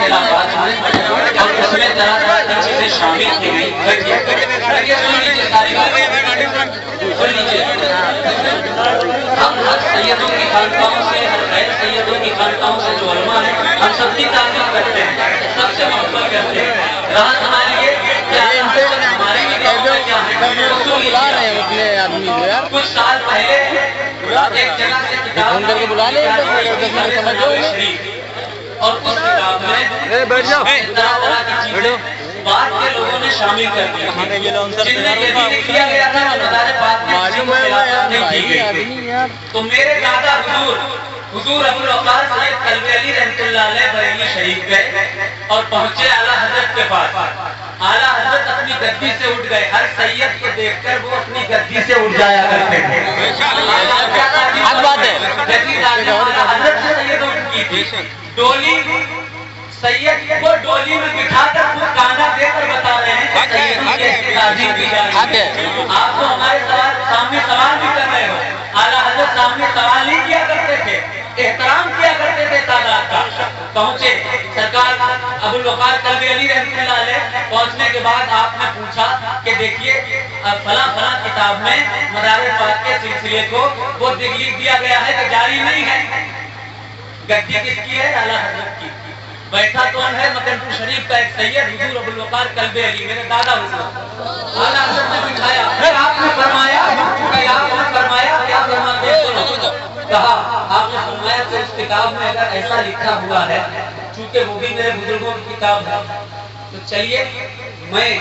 اختلافات ہوئے اور اس میں طرح طرح کی چیزیں شامل کی گئی. ہم ہر سیدوں کی خانقاہوں سے، ہر غیر سیدوں کی خانقاہوں سے جو علماء ہیں، ہم سب کی تعریف کرتے ہیں، سب سے محبت کرتے ہیں. رہا ہمارے لیے ہمارے کچھ سال پہلے ایک جگہ سے کتاب اور اس کتاب میں طرح طرح کی چیزیں بعد کے لوگوں نے شامل کر دی، جن میں یہ بھی کیا گیا تھا مزار پاک میں نہیں کی گئی. تو میرے دادا حضور ابو الوقار سید کلبی علی رحمۃ اللہ علیہ بریلی شریف گئے اور پہنچے اعلیٰ حضرت کے پاس. اعلیٰ حضرت اپنی گدی سے اٹھ گئے. ہر سید کو دیکھ کر وہ اپنی گدی سے اٹھ جایا کرتے تھے. حضرت سے سید اٹھ کی تھی. ڈولی سید کو ڈولی میں بٹھا کر وہ گانا دے کر بتا رہے ہیں کہ سیدوں کی تعظیم کی جا رہی ہے. آپ تو ہمارے سامنے سوال بھی کر رہے ہو. اعلیٰ حضرت سامنے سوال ہی کیا کرتے تھے، احترام کیا کرتے تھے تعداد کا. پہنچے سرکار ابو الوقار کلبی علی رحمۃ اللہ علیہ. پہنچنے کے بعد آپ نے پوچھا کہ دیکھیے فلاں فلاں کتاب میں مزار پاک کے سلسلے کو وہ لکھ دیا گیا ہے کہ جاری نہیں ہے. گدی کس کی ہے؟ اعلیٰ حضرت کی. بیٹھا کون ہے؟ مکن پور شریف کا ایک سید حضور ابو الوقار کلبی علی، میرے دادا حضور. اعلیٰ حضرت نے بٹھایا. پھر آپ نے فرمایا کیا فرماتے ہیں؟ کہا آپ نے فرمایا کہ اس کتاب میں اگر ایسا لکھا ہوا ہے، چونکہ وہ بھی میرے بزرگوں کی کتاب ہے، تو چلیے میں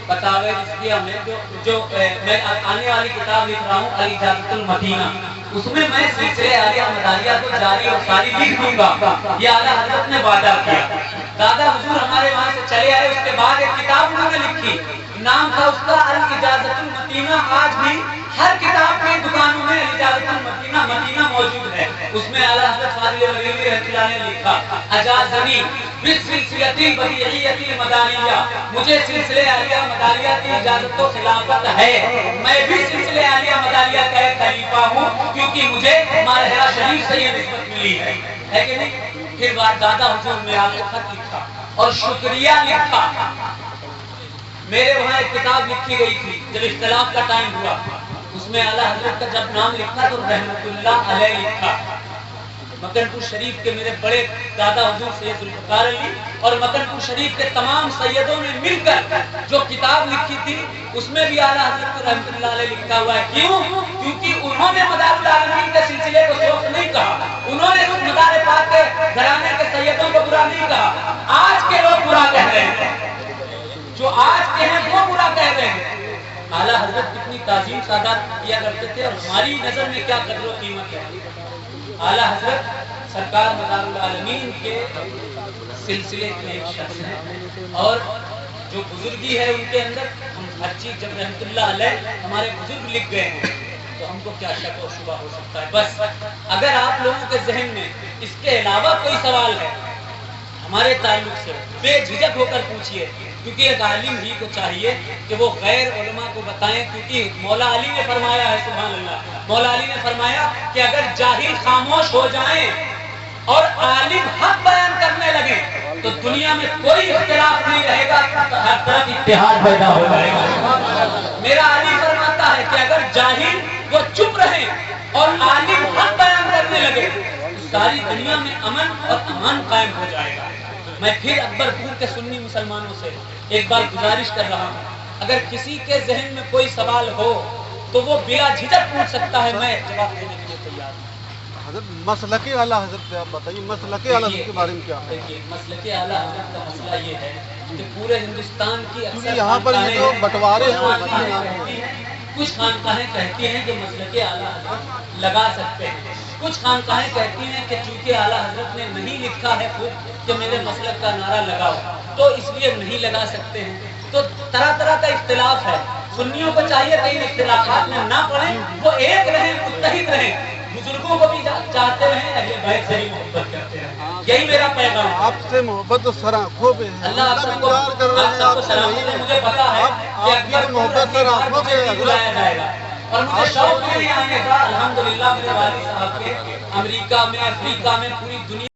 فتاوی رضویہ میں جو میں آنے والی کتاب لکھ رہا ہوں الاجازۃ المتینہ، اس میں میں سلسلے عالیہ مداریہ کو جاری اور ساری لکھ دوں گا. یہ اعلیٰ حضرت نے وعدہ کیا. دادا حضور ہمارے وہاں سے چلے آئے. اس کے بعد ایک کتاب انہوں نے لکھی، نام تھا اس کا الاجازۃ المتینہ. آج بھی ہر کتاب کی دکانوں میں الاجازۃ المتینہ موجود ہے. اس میں اعلیٰ حضرت فاضل بریلوی رحمۃ اللہ نے لکھا اجازنی بالسلسلۃ البدیعیۃ المداریہ، مجھے سلسلے عالیہ مداریہ کی اجازت و خلافت ہے. میں بھی سلسلے عالیہ مداریہ کا ایک خلیفہ ہوں کیونکہ مجھے مارحرہ شریف سے یہ نسبت ملی ہے کہ نہیں. پھر بعد دادا حضور نے آپ کو خط لکھا اور شکریہ لکھا. میرے وہاں ایک کتاب لکھی گئی تھی جب اختلاف کا ٹائم ہوا، اس میں اعلیٰ حضرت کا جب نام لکھا تو رحمت اللہ علیہ لکھا. مکن پور شریف کے میرے بڑے دادا حضور سید ذوالفقار علی اور مکن پور شریف کے تمام سیدوں نے مل کر جو کتاب لکھی تھی اس میں بھی اعلیٰ حضرت رحمت اللہ علیہ لکھا ہوا ہے. کیوں؟ کیونکہ انہوں نے مدار العالمین کے سلسلے کو شوق نہیں کہا، انہوں نے مدار پاک کے گھرانے کے سیدوں کو برا نہیں کہا. آج کے لوگ برا کہہ رہے ہیں، جو آج کے ہیں وہ برا کہہ رہے ہیں. اعلیٰ حضرت کتنی تعظیم سادات کیا کرتے تھے اور ہماری نظر میں کیا قدر و قیمت ہے. اعلیٰ حضرت سرکار مدار العالمین کے سلسلے کے ایک شخص ہیں اور جو بزرگی ہے ان کے اندر ہم ہر چیز جب رحمت اللہ علیہ ہمارے بزرگ لکھ گئے ہیں تو ہم کو کیا شک و شبہ ہو سکتا ہے. بس اگر آپ لوگوں کے ذہن میں اس کے علاوہ کوئی سوال ہے ہمارے تعلق سے بے جھجک ہو کر پوچھیے، کیونکہ ایک عالم ہی کو چاہیے کہ وہ غیر علماء کو بتائیں. کیونکہ مولا علی نے فرمایا ہے، سبحان اللہ، مولا علی نے فرمایا کہ اگر جاہل خاموش ہو جائیں اور عالم حق بیان کرنے لگے تو دنیا میں کوئی اختلاف نہیں رہے گا، ہر طرف اتحاد پیدا ہو جائے گا. میرا علی فرماتا ہے کہ اگر جاہل وہ چپ رہیں اور عالم حق بیان کرنے لگے تو ساری دنیا میں امن اور امان قائم ہو جائے گا. میں پھر اکبر پور کے سنی مسلمانوں سے ایک بار گزارش کر رہا ہوں، اگر کسی کے ذہن میں کوئی سوال ہو تو وہ بلا جھجک پوچھ سکتا ہے، میں جواب دینے کے لیے تیار ہوں. حضرت مسلک اعلیٰ حضرت سے آپ بتائیے، مسلک اعلیٰ حضرت کے بارے میں کیا ہے؟ دیکھیے مسلک اعلیٰ حضرت کا مسئلہ یہ ہے کہ پورے ہندوستان کی کیونکہ یہاں پر یہ جو بٹوارے ہیں کچھ خانقاہیں کہتی ہیں کہ مسلک اعلیٰ حضرت لگا سکتے ہیں، کچھ خانقاہیں کہتی ہیں کہ چونکہ اعلیٰ حضرت نے نہیں لکھا ہے خود کہ میرے مسلک کا نعرہ لگاؤ تو اس لیے نہیں لگا سکتے ہیں. تو طرح طرح کا اختلاف ہے. سنیوں کو چاہیے کہ ان اختلافات میں نہ پڑیں، وہ ایک رہیں، متحد رہیں، بزرگوں کو بھی چاہتے رہیں، اہل بیت سے بھی محبت کرتے رہیں. یہی میرا پیغام ہے. آپ سے محبت تو سرآنکھوں پہ ہے. اللہ آپ سب کو سلامت ہے. مجھے پتا ہے کہ اکبر محبت سرآنکھوں پہ بلایا جائے گا اور مجھے شوق نہیں آنے کا. الحمدللہ میرے والد صاحب کے امریکہ میں، افریقہ میں، پوری دنیا